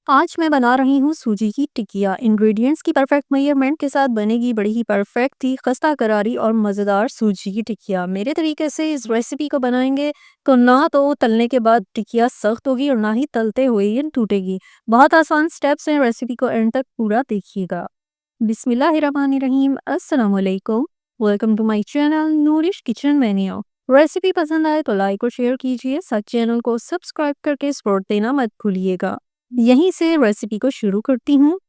आज मैं बना रही हूँ सूजी की टिकिया। इंग्रेडिएंट्स की परफेक्ट मेजरमेंट के साथ बनेगी बड़ी ही परफेक्ट थी खस्ता करारी और मज़ेदार सूजी की टिकिया। मेरे तरीके से इस रेसिपी को बनाएंगे तो ना तो तलने के बाद टिकिया सख्त होगी और ना ही तलते हुए ये टूटेगी। बहुत आसान स्टेप्स हैं, रेसिपी को एंड तक पूरा देखिएगा। बिस्मिल्लाहिर्रहमानिर्रहीम, अस्सलाम वालेकुम। Welcome to my channel Noorish kitchen menu. Recipe पसंद आए तो लाइक और शेयर कीजिए, साथ चैनल को सब्सक्राइब करके सपोर्ट देना मत भूलिएगा। यहीं से रेसिपी को शुरू करती हूँ।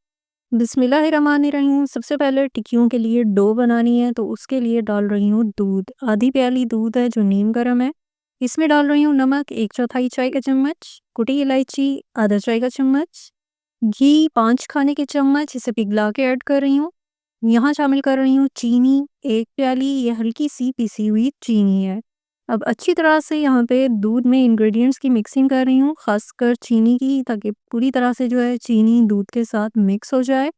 बिस्मिल्लाहिर्रहमानिर्रहीम। सबसे पहले टिक्कियों के लिए डो बनानी है तो उसके लिए डाल रही हूँ दूध। आधी प्याली दूध है जो नीम गर्म है। इसमें डाल रही हूँ नमक 1/4 चाय का चम्मच, कुटी इलायची आधा चाय का चम्मच, घी 5 खाने के चम्मच, इसे पिघला के ऐड कर रही हूँ। यहाँ शामिल कर रही हूँ चीनी 1 प्याली, ये हल्की सी पिसी हुई चीनी है। अब अच्छी तरह से यहाँ पे दूध में इंग्रेडिएंट्स की मिक्सिंग कर रही हूँ, खासकर चीनी की, ताकि पूरी तरह से जो है चीनी दूध के साथ मिक्स हो जाए।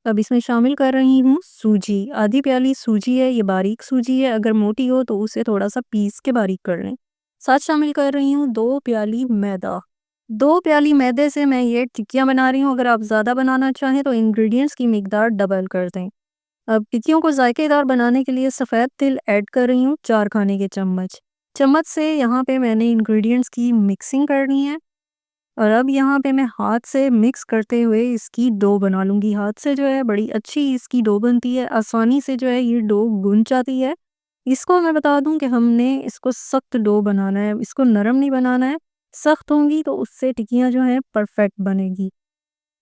अब इसमें शामिल कर रही हूँ सूजी। आधी प्याली सूजी है, ये बारीक सूजी है, अगर मोटी हो तो उसे थोड़ा सा पीस के बारीक कर लें। साथ शामिल कर रही हूँ 2 प्याली मैदा। 2 प्याली मैदे से मैं ये टिक्कियाँ बना रही हूँ। अगर आप ज़्यादा बनाना चाहें तो इंग्रेडिएंट्स की मिकदार डबल कर दें। अब टिक्कियों को जायकेदार बनाने के लिए सफ़ेद तिल ऐड कर रही हूँ 4 खाने के चम्मच। चम्मच से यहाँ पे मैंने इंग्रेडिएंट्स की मिक्सिंग करनी है और अब यहाँ पे मैं हाथ से मिक्स करते हुए इसकी डो बना लूँगी। हाथ से जो है बड़ी अच्छी इसकी डो बनती है, आसानी से जो है ये डो गुन जाती है। इसको मैं बता दूँ कि हमने इसको सख्त डो बनाना है, इसको नरम नहीं बनाना है। सख्त होंगी तो उससे टिक्कियाँ जो हैं परफेक्ट बनेगी।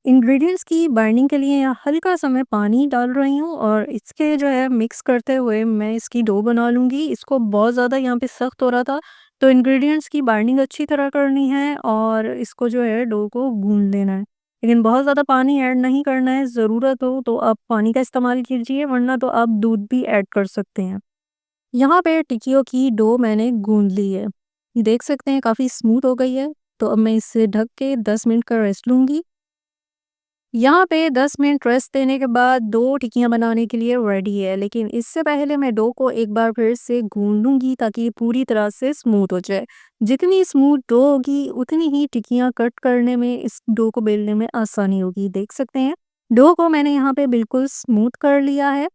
इंग्रेडिएंट्स की बाइंडिंग के लिए यहाँ हल्का सा मैं पानी डाल रही हूँ और इसके जो है मिक्स करते हुए मैं इसकी डो बना लूँगी। इसको बहुत ज़्यादा यहाँ पे सख्त हो रहा था तो इंग्रेडिएंट्स की बाइंडिंग अच्छी तरह करनी है और इसको जो है डो को गूंद लेना है। लेकिन बहुत ज़्यादा पानी ऐड नहीं करना है, ज़रूरत हो तो आप पानी का इस्तेमाल कीजिए, वरना तो आप दूध भी ऐड कर सकते हैं। यहाँ पे टिक्कियों की डो मैंने गूंद ली है, देख सकते हैं काफ़ी स्मूथ हो गई है। तो अब मैं इसे ढक के 10 मिनट का रेस्ट लूँगी। यहाँ पे 10 मिनट रेस्ट देने के बाद डो टिक्कियाँ बनाने के लिए रेडी है, लेकिन इससे पहले मैं डो को एक बार फिर से गूंद लूँगी ताकि ये पूरी तरह से स्मूथ हो जाए। जितनी स्मूथ डो होगी उतनी ही टिक्कियाँ कट करने में, इस डो को बेलने में आसानी होगी। देख सकते हैं डो को मैंने यहाँ पे बिल्कुल स्मूथ कर लिया है।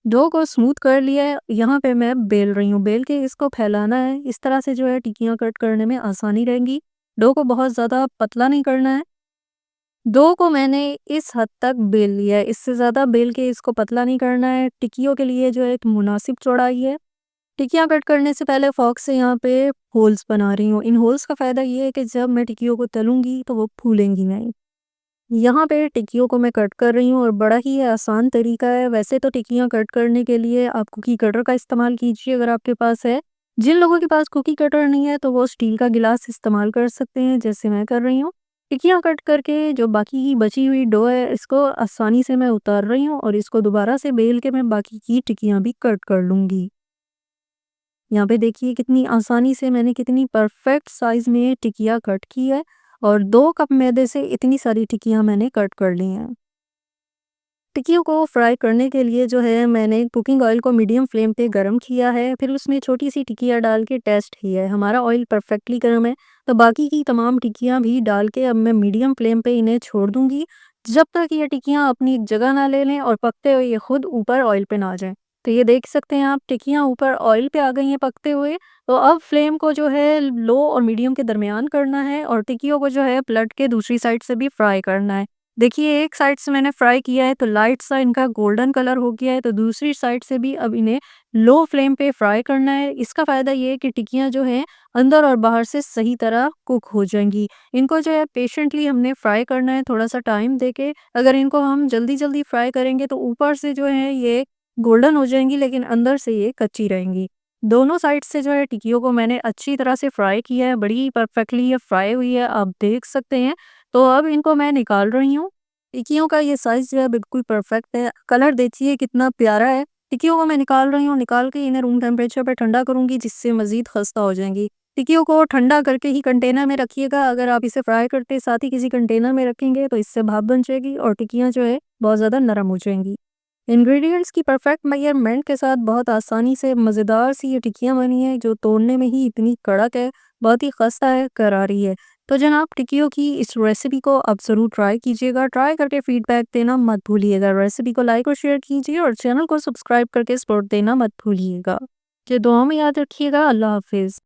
डो को स्मूथ कर लिया है, यहाँ पे मैं बेल रही हूँ। बेल के इसको फैलाना है, इस तरह से जो है टिक्कियाँ कट करने में आसानी रहेगी। डो को बहुत ज़्यादा पतला नहीं करना है। डो को मैंने इस हद तक बेल लिया है, इससे ज़्यादा बेल के इसको पतला नहीं करना है। टिक्कियों के लिए जो है एक मुनासिब चौड़ाई है। टिक्कियाँ कट करने से पहले फ़ॉर्क से यहाँ पे होल्स बना रही हूँ। इन होल्स का फ़ायदा ये है कि जब मैं टिक्कियों को तलूँगी तो वो फूलेंगी नहीं। यहाँ पे टिक्कियों को मैं कट कर रही हूँ और बड़ा ही आसान तरीका है। वैसे तो टिक्कियाँ कट करने के लिए आप कुकी कटर का इस्तेमाल कीजिए अगर आपके पास है। जिन लोगों के पास कुकी कटर नहीं है तो वो स्टील का गिलास इस्तेमाल कर सकते हैं, जैसे मैं कर रही हूँ। टिक्कियाँ कट करके जो बाकी की बची हुई डो है इसको आसानी से मैं उतार रही हूँ और इसको दोबारा से बेल के मैं बाकी की टिक्कियाँ भी कट कर लूँगी। यहाँ पे देखिए कितनी आसानी से मैंने कितनी परफेक्ट साइज़ में टिक्कियाँ कट की है और 2 कप मैदे से इतनी सारी टिक्कियाँ मैंने कट कर ली हैं। टिक्कियों को फ्राई करने के लिए जो है मैंने कुकिंग ऑयल को मीडियम फ्लेम पे गरम किया है, फिर उसमें छोटी-सी टिक्कियाँ डाल के टेस्ट किया है। हमारा ऑयल परफेक्टली गर्म है, तो बाकी की तमाम टिक्कियाँ भी डाल के अब मैं मीडियम फ्लेम पे इन्हें छोड़ दूँगी, जब तक ये टिक्कियाँ अपनी एक जगह ना ले लें और पकते हुए ये खुद ऊपर ऑयल पे ना जाएँ। तो ये देख सकते हैं आप टिक्कियाँ ऊपर ऑयल पे आ गई हैं पकते हुए। तो अब फ्लेम को जो है लो और मीडियम के दरमियान करना है और टिक्कियों को जो है पलट के दूसरी साइड से भी फ्राई करना है। देखिए एक साइड से मैंने फ्राई किया है तो लाइट सा इनका गोल्डन कलर हो गया है, तो दूसरी साइड से भी अब इन्हें लो फ्लेम पे फ्राई करना है। इसका फ़ायदा ये है कि टिक्कियाँ जो हैं अंदर और बाहर से सही तरह कुक हो जाएंगी। इनको जो है पेशेंटली हमने फ्राई करना है, थोड़ा सा टाइम देके। अगर इनको हम जल्दी जल्दी फ्राई करेंगे तो ऊपर से जो है ये गोल्डन हो जाएंगी, लेकिन अंदर से ये कच्ची रहेंगी। दोनों साइड से जो है टिक्कियों को मैंने अच्छी तरह से फ्राई किया है, बड़ी परफेक्टली ये फ्राई हुई है, आप देख सकते हैं। तो अब इनको मैं निकाल रही हूँ। टिक्कियों का ये साइज़ जो है बिल्कुल परफेक्ट है। कलर देखिए कितना प्यारा है। टिक्कियों को मैं निकाल रही हूँ, निकाल के इन्हें रूम टेम्परेचर पे ठंडा करूँगी, जिससे मज़ीद खस्ता हो जाएँगी। टिक्कियों को ठंडा करके ही कंटेनर में रखिएगा। अगर आप इसे फ्राई करते साथ ही किसी कंटेनर में रखेंगे तो इससे भाप बन जाएगी और टिक्कियाँ जो है बहुत ज़्यादा नरम हो जाएँगी। इंग्रेडिएंट्स की परफेक्ट मेजरमेंट के साथ बहुत आसानी से मज़ेदार सी ये टिक्कियाँ बनी है जो तोड़ने में ही इतनी कड़क है, बहुत ही खस्ता है, करारी है। तो जनाब टिक्कियों की इस रेसिपी को आप ज़रूर ट्राई कीजिएगा, ट्राई करके फीडबैक देना मत भूलिएगा। रेसिपी को लाइक और शेयर कीजिए और चैनल को सब्सक्राइब करके सपोर्ट देना मत भूलिएगा। जो दुआ में याद रखिएगा। अल्लाह हाफिज़।